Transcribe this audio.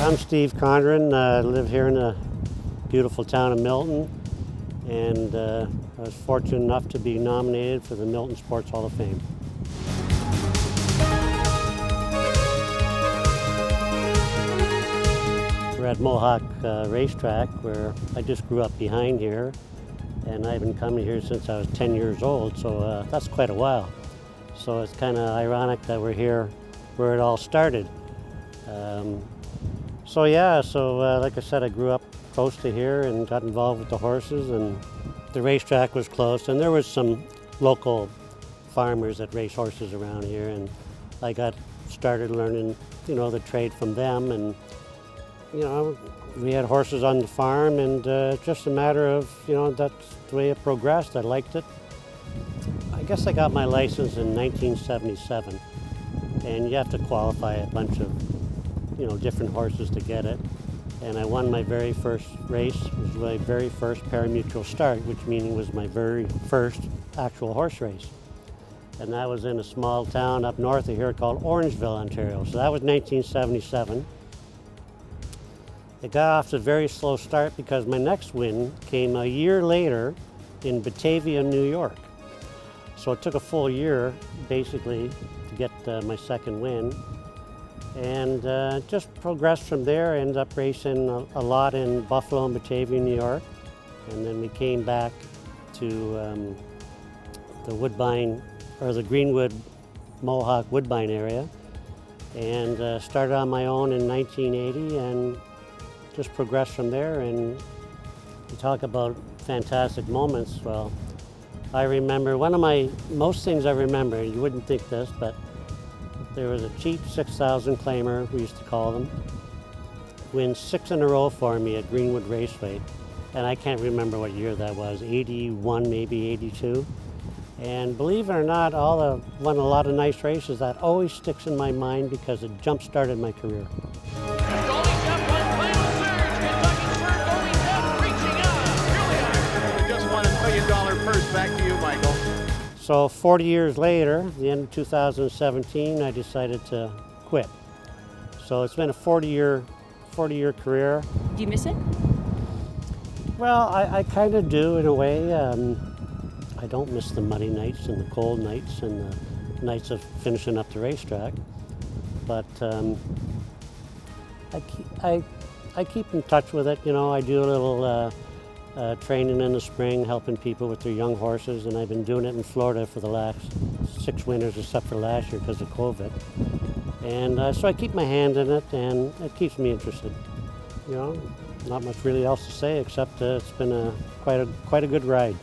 I'm Steve Condren. I live here in the beautiful town of Milton, and I was fortunate enough to be nominated for the Milton Sports Hall of Fame. We're at Mohawk Racetrack, where I just grew up behind here, and I've been coming here since I was 10 years old, so that's quite a while. So it's kind of ironic that we're here where it all started. Like I said, I grew up close to here and got involved with the horses, and the racetrack was close, and there was some local farmers that race horses around here, and I got started learning, the trade from them, and we had horses on the farm, and just a matter of, that's the way it progressed. I liked it. I guess I got my license in 1977, and you have to qualify a bunch of, different horses to get it. And I won my very first race. It was my very first parimutuel start, which meaning was my very first actual horse race. And that was in a small town up north of here called Orangeville, Ontario. So that was 1977. It got off to a very slow start because my next win came a year later in Batavia, New York. So it took a full year, basically, to get my second win. And just progressed from there. I ended up racing a lot in Buffalo and Batavia, New York. And then we came back to the Woodbine, or the Greenwood, Mohawk, Woodbine area, and started on my own in 1980 and just progressed from there. And you talk about fantastic moments. Well, I remember most things I remember, you wouldn't think this, but there was a cheap 6,000 claimer, we used to call them, win 6 in a row for me at Greenwood Raceway. And I can't remember what year that was, 81, maybe 82. And believe it or not, won a lot of nice races. That always sticks in my mind because it jump-started my career. Back to you, Michael. So 40 years later, the end of 2017, I decided to quit. So it's been a 40-year career. Do you miss it? Well, I kind of do in a way. I don't miss the muddy nights and the cold nights and the nights of finishing up the racetrack. But I keep in touch with it. I do a little training in the spring, helping people with their young horses, and I've been doing it in Florida for the last 6 winters, except for last year because of COVID. And so I keep my hand in it, and it keeps me interested. Not much really else to say except it's been quite a good ride.